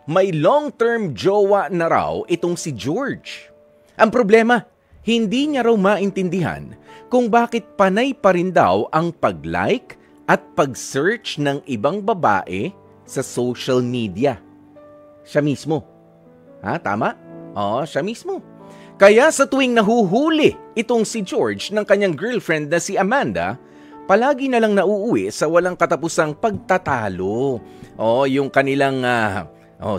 May long-term jowa na raw itong si George. Ang problema, hindi niya raw maintindihan kung bakit panay pa rin daw ang pag-like at pag-search ng ibang babae sa social media. Siya mismo. Ha, tama? Oo, siya mismo. Kaya sa tuwing nahuhuli itong si George ng kanyang girlfriend na si Amanda, palagi na lang nauuwi sa walang katapusang pagtatalo. Yung kanilang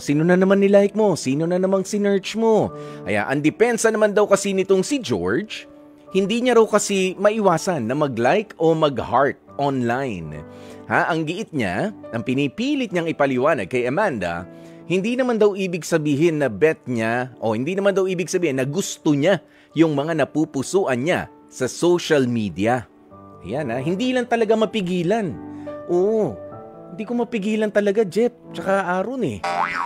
sino na naman nilike mo? Sino na namang sinearch mo? Kaya ang depensa naman daw kasi nitong si George, hindi niya raw kasi maiwasan na mag-like o mag-heart online. Ang giit niya, ang pinipilit niyang ipaliwanag kay Amanda, hindi naman daw ibig sabihin na bet niya o hindi naman daw ibig sabihin na gusto niya yung mga napupusuan niya sa social media. Ayan hindi lang talaga mapigilan. Oo. Hindi ko mapigilan talaga, Jeff. Tsaka Aaron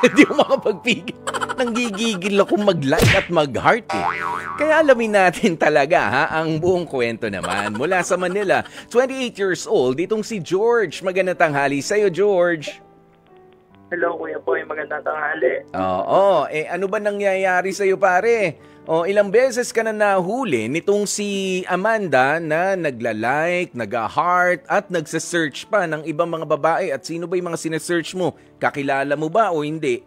Hindi ko makapagpigil. Nanggigigil ako mag-like at mag-heart Kaya alamin natin talaga ang buong kwento naman. Mula sa Manila, 28 years old, itong si George. Magandang tanghali sa'yo, George. Hello, Kuya Boy. Magandang tanghali. Oo. Ano ba nangyayari sa'yo, pare? Ilang beses ka na nahuli nitong si Amanda na nagla-like, nag-heart at nagsa-search pa ng ibang mga babae at sino ba yung mga sinesearch mo? Kakilala mo ba o hindi?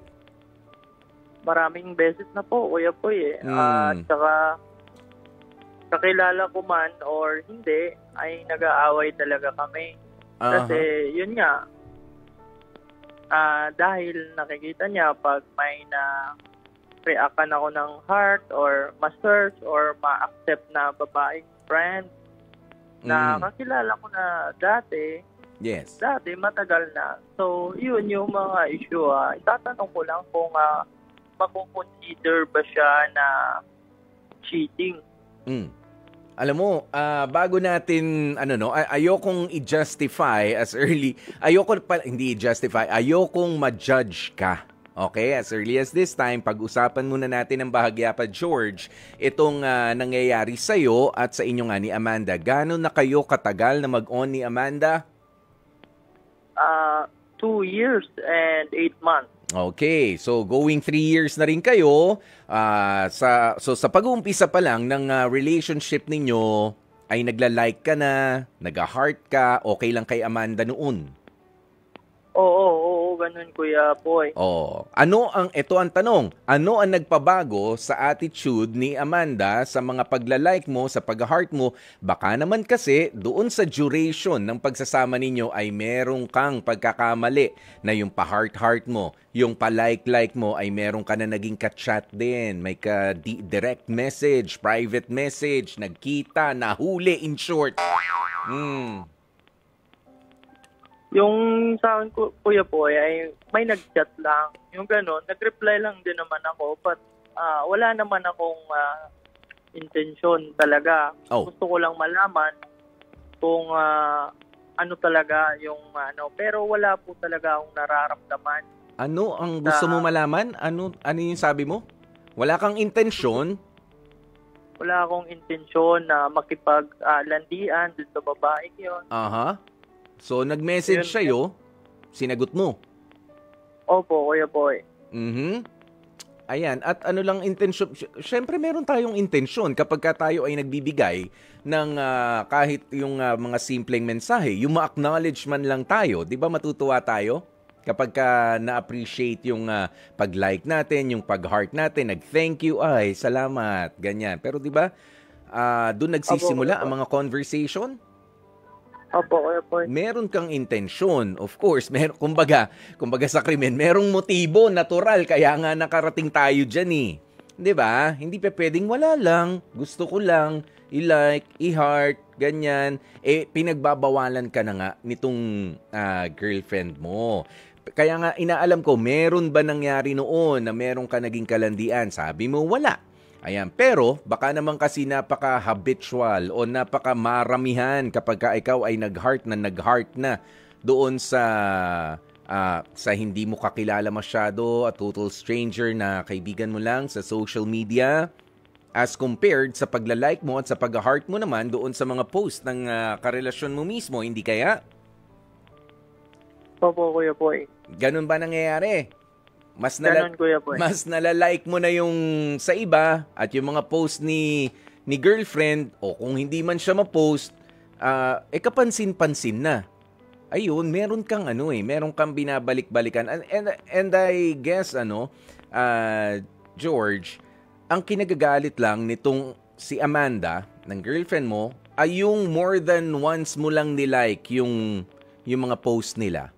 Maraming beses na po, Kuya Boy Tsaka kakilala ko man or hindi, ay nag-aaway talaga kami. Kasi yun nga, dahil nakikita niya pag may reactan ako ng heart or ma-search or ma-accept na babaeng friend na kakilala ko na dati. Yes. Dati, matagal na. So, yun yung mga issue. Itatanong ko lang kung makukonsider ba siya na cheating. Alam mo, bago natin, ayokong i-justify as early, hindi i-justify, ayokong ma-judge ka. Okay, as early as this time, pag-usapan muna natin ng bahagya pa, George, itong nangyayari sa'yo at sa inyo nga ni Amanda. Gano'n na kayo katagal na mag-on ni Amanda? 2 years and 8 months. Okay, so going 3 years na rin kayo. Sa pag-uumpisa pa lang ng relationship ninyo, ay nagla-like ka na, nag-heart ka, okay lang kay Amanda noon? Oo, ganun, Kuya Boy. Ito ang tanong, ano ang nagpabago sa attitude ni Amanda sa mga pagla-like mo, sa pag-heart mo? Baka naman kasi doon sa duration ng pagsasama ninyo ay merong kang pagkakamali na yung pa-heart-heart mo, yung pa-like-like mo ay meron ka na naging ka-chat din, may ka-direct message, private message, nagkita, nahuli, in short. Yung sa akin, Kuya Boy, ay may nag-chat lang. Yung gano'n, nag-reply lang din naman ako. But wala naman akong intensyon talaga. Gusto ko lang malaman kung ano talaga yung Pero wala po talaga akong nararamdaman. Ano ang gusto mo malaman? Ano yung sabi mo? Wala kang intensyon? Wala akong intensyon na makipaglandian dun sa babaeng yun. So, nag-message sa'yo, sinagot mo? Opo, Kuya Boy. Ayan, at ano lang intensyon? Siyempre, meron tayong intensyon kapag tayo ay nagbibigay ng kahit yung mga simpleng mensahe. Yung ma-acknowledge man lang tayo. Di ba matutuwa tayo? Kapag na-appreciate yung pag-like natin, yung pag-heart natin, nag-thank you, ay, salamat, ganyan. Pero di ba, doon nagsisimula ang mga conversation? Opo, Kuya Boy. Meron kang intensyon. Of course, kumbaga sa krimen, merong motibo, natural, kaya nga nakarating tayo dyan 'Di ba? Hindi pa pwedeng wala lang, gusto ko lang, i-like, i-heart, ganyan. Pinagbabawalan ka na nga nitong girlfriend mo. Kaya nga inaalam ko, meron ba nangyari noon na meron ka naging kalandian? Sabi mo, wala. Ayan, pero baka naman kasi napaka-habitual o napaka-maramihan kapag ikaw ay nag-heart na doon sa hindi mo kakilala masyado at total stranger na kaibigan mo lang sa social media as compared sa pagla-like mo at sa pag-heart mo naman doon sa mga post ng karelasyon mo mismo, hindi kaya? Opo, Kuya Boy. Ganun ba nangyayari? Ganun, Kuya Boy. Mas nalalike mo na yung sa iba at yung mga post ni girlfriend o kung hindi man siya ma-post, kapansin-pansin na. Ayun, meron kang meron kang binabalik-balikan. And I guess George, ang kinagagalit lang nitong si Amanda, ng girlfriend mo, ay yung more than once mo lang nilike yung mga post nila.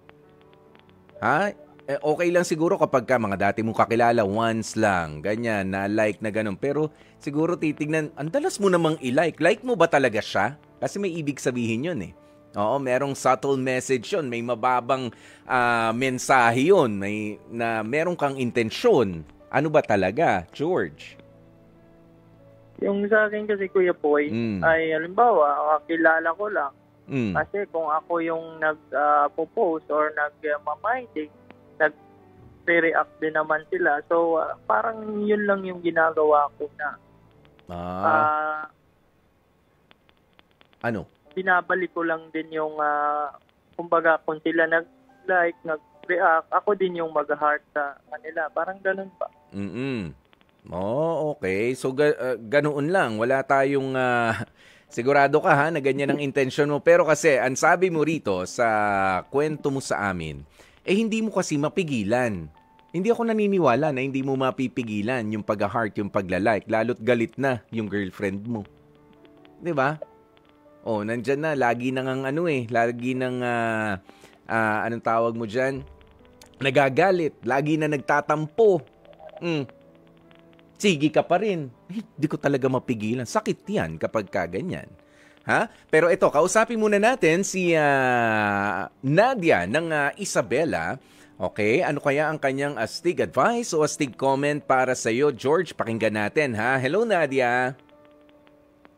Ha? Okay lang siguro kapag mga dati mong kakilala, once lang, ganyan, na-like na ganun. Pero siguro titignan, ang dalas mo namang i-like. Like mo ba talaga siya? Kasi may ibig sabihin yun eh. Oo, merong subtle message yun. May mababang mensahe yun. Merong kang intensyon. Ano ba talaga, George? Yung sa akin kasi, Kuya Boy, ay halimbawa, kakilala ko lang. Kasi kung ako yung nag-post or nag-minding, nag-react din naman sila. So, parang yun lang yung ginagawa ko na. Ano? Binabalik ko lang din yung, kumbaga, kung sila nag-like, nag-react, ako din yung mag-heart sa kanila. Parang ganun pa. Okay. So, ganoon lang. Wala tayong... sigurado ka ha, na ganyan ang intensyon mo. Pero kasi, ang sabi mo rito sa kwento mo sa amin, hindi mo kasi mapigilan. Hindi ako naniniwala na hindi mo mapipigilan yung pag-heart, yung pagla-like. Lalo't galit na yung girlfriend mo. 'Di ba? Nandyan na. Lagi nang lagi nang, anong tawag mo dyan? Nagagalit. Lagi na nagtatampo. Sige ka pa rin. Hindi ko talaga mapigilan. Sakit yan kapag kaganyan. Ha? Pero ito, kausapin muna natin si Nadia ng Isabela. Okay, ano kaya ang kanyang astig advice o astig comment para sa iyo, George? Pakinggan natin, ha? Hello, Nadia.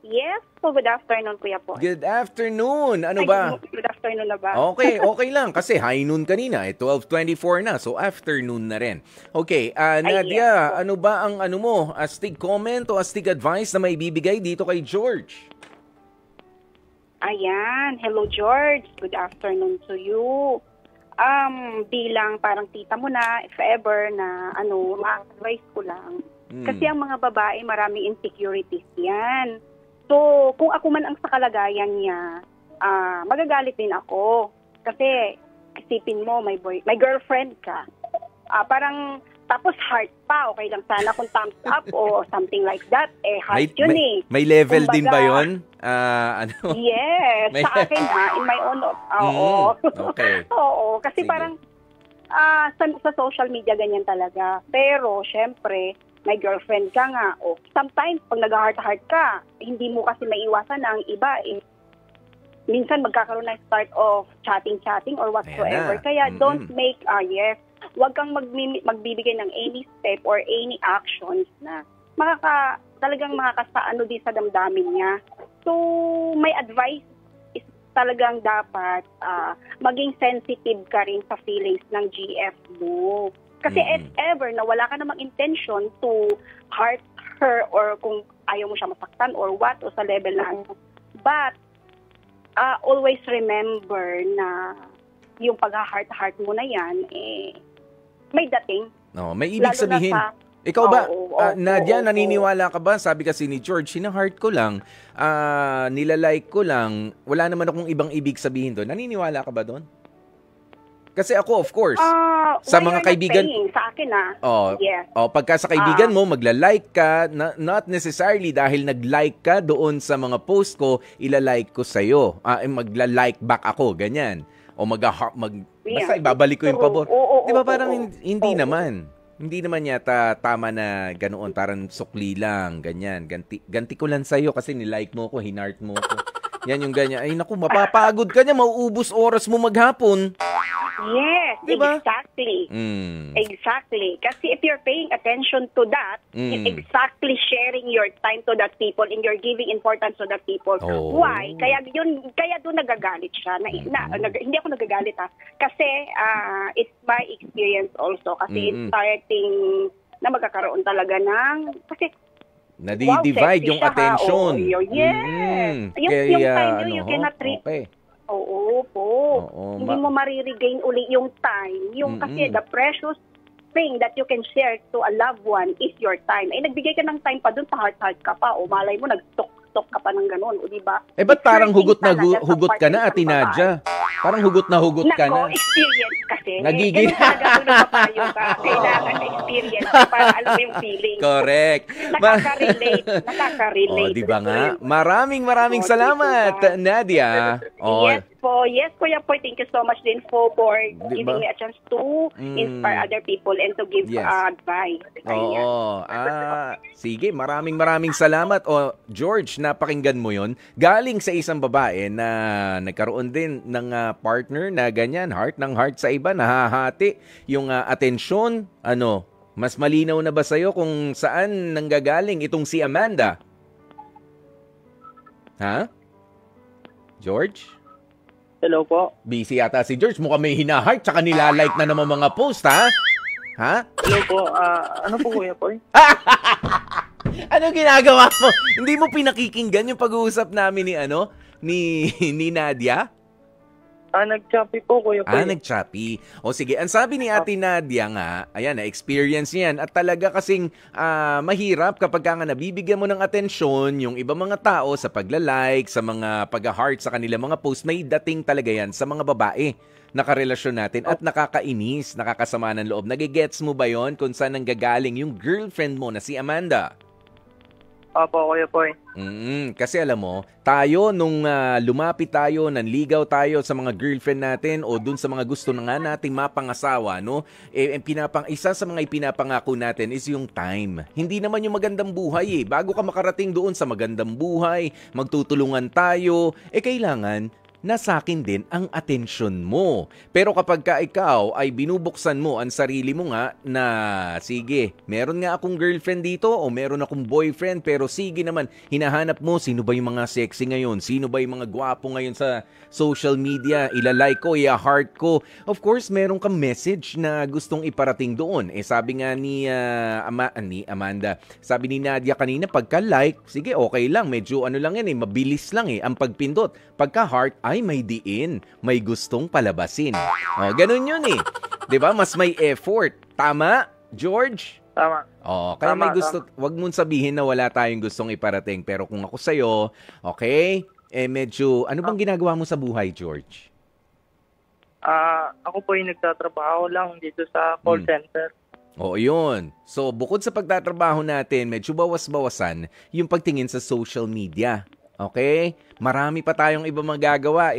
Yes, po. Good afternoon, Kuya po. Good afternoon. Ano ba? Good afternoon na ba? Okay lang. Kasi high noon kanina. 12:24 na. So, afternoon na rin. Okay, Nadia, ano ba ang astig comment o astig advice na may bibigay dito kay George? Ayan. Hello, George. Good afternoon to you. Bilang parang tita mo na, if ever, na ma-advise ko lang. Kasi ang mga babae, maraming insecurities yan. So, kung ako man ang sa kalagayan niya, magagalit din ako. Kasi, isipin mo, may girlfriend ka. Parang, tapos heart pa, okay lang sana kung thumbs up o something like that. Heart yun eh. May level din ba yun? Yes, sa akin in my own, oo. Okay. Oo, kasi sige. Parang, sa social media ganyan talaga. Pero, syempre, may girlfriend ka nga. O sometimes, pag nag-heart-heart ka, hindi mo kasi maiwasan na ang iba. Minsan, magkakaroon ng start of chatting or whatsoever. Kaya, don't make, huwag kang magbibigay ng any step or any actions na talagang makakasaano din sa damdamin niya. So, may advice is talagang dapat maging sensitive ka rin sa feelings ng GF mo. Kasi if ever na wala ka namang intention to hurt her or kung ayaw mo siya masaktan or what o sa level na but always remember na yung pag-heart-heart mo na yan, may dating. May ibig sabihin. Ikaw ba, Nadia, naniniwala ka ba? Sabi kasi ni George, sina-heart ko lang, nilalike ko lang, wala naman akong ibang ibig sabihin doon. Naniniwala ka ba doon? Kasi ako, of course, sa mga kaibigan... Sa akin, yes. Pagka sa kaibigan mo, magla-like ka, not necessarily dahil nag-like ka doon sa mga post ko, ilalike ko sa'yo. Magla-like back ako, ganyan. O basta ibabalik ko yung pabor. Di ba parang hindi naman. Hindi naman yata tama na ganoon. Parang sukli lang, ganyan. Ganti ko lang sa'yo kasi nilike mo ko, hinart mo ko. Yan yung ganyan. Ay naku, mapapagod ka niya, mauubos oras mo maghapon. Yes, diba? Exactly. Exactly. Kasi if you're paying attention to that, you're exactly sharing your time to that people and you're giving importance to that people. Why? Kaya doon nagagalit siya. Hindi ako nagagalit Kasi it's my experience also. Kasi it's starting na magkakaroon talaga ng... Kasi nadi-divide yung attention. Yes. Yung time nyo, you cannot treat... Okay. Oo po. Hindi mo mariregain uli yung time. Yung kasi the precious thing that you can share to a loved one is your time. Eh, nagbigay ka ng time pa dun, pa heart ka pa, o malay mo, nag-talk ka pa ng ganun, o diba? Eh, ba't parang hugot na Talaga sa hugot ka na, part Ate ng babae. Nadia? Parang hugot na hugot ka na. Nako, experience kasi. Nagiging- Ganun talaga kung nagpapayo ka. Kailangan na experience para alam mo yung feeling. Correct. Nakaka-relate. Oh, di ba nga? Maraming Oh, salamat, diba? Nadia. Oh, Yes, Kuya Poy, thank you so much din for Diba? giving me a chance to inspire other people and to give Yes. advice. Ayan. oo. Sige, maraming salamat. O, George, napakinggan mo yon. Galing sa isang babae na nagkaroon din ng partner na ganyan, heart ng heart sa iba, nahahati yung atensyon. Ano, mas malinaw na ba sa'yo kung saan nanggagaling itong si Amanda? Ha? George? Hello po. Busy yata si George. Mukhang may hina-heart tsaka nila-like na naman mga post, ha? Ha? Hello po. Ano po, Kuya Poy? Ano ginagawa mo? Hindi mo pinakikinggan yung pag-uusap namin ni Nadia? Nag-choppy po, Kuya Poy. Nag-choppy. O sige, ang sabi ni Ate Nadia nga, ayan, na-experience yan. At talaga kasing mahirap kapag nga nabibigyan mo ng atensyon yung ibang mga tao sa pagla-like, sa mga pag-heart sa kanilang mga post, may dating talaga yan sa mga babae na karelasyon natin at nakakainis, nakakasama ng loob. Nagigets mo ba yon kung saan nanggagaling yung girlfriend mo na si Amanda? Opo, Kuya Poy. Kasi alam mo, tayo nung lumapit tayo, nanligaw tayo sa mga girlfriend natin o dun sa mga gusto na nga nating mapangasawa, no? Isa sa mga ipinapangako natin is yung time. Hindi naman yung magandang buhay eh. Bago ka makarating doon sa magandang buhay, magtutulungan tayo, kailangan nasa akin din ang atensyon mo. Pero kapag ka ikaw ay binubuksan mo ang sarili mo nga na, sige, meron nga akong girlfriend dito o meron akong boyfriend, pero sige naman, hinahanap mo sino ba yung mga sexy ngayon, sino ba yung mga gwapo ngayon sa social media, ilalike ko, i-heart ko. Of course, meron kang message na gustong iparating doon. Sabi nga ni Amanda, sabi ni Nadia kanina, pagka-like, sige, okay lang, medyo lang yan mabilis lang ang pagpindot. Pagka-heart, ay may diin, may gustong palabasin. Ganun yun 'Di ba? Mas may effort. Tama, George? Tama. Kaya may gusto, wag mong sabihin na wala tayong gustong iparating. Pero kung ako sa'yo, okay, medyo, ano bang ginagawa mo sa buhay, George? Ako po yung nagtatrabaho lang dito sa call center. Oo, yun. So, bukod sa pagtatrabaho natin, medyo bawas-bawasan yung pagtingin sa social media. Okay? Marami pa tayong iba magagawa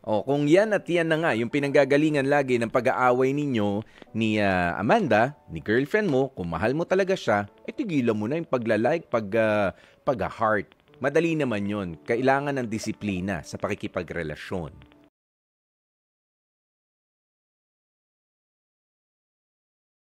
kung yan at yan na nga, yung pinanggagalingan lagi ng pag-aaway ninyo ni Amanda, ni girlfriend mo, kung mahal mo talaga siya, tigilan mo na yung pagla-like, pag-heart. Madali naman yun. Kailangan ng disiplina sa pakikipagrelasyon.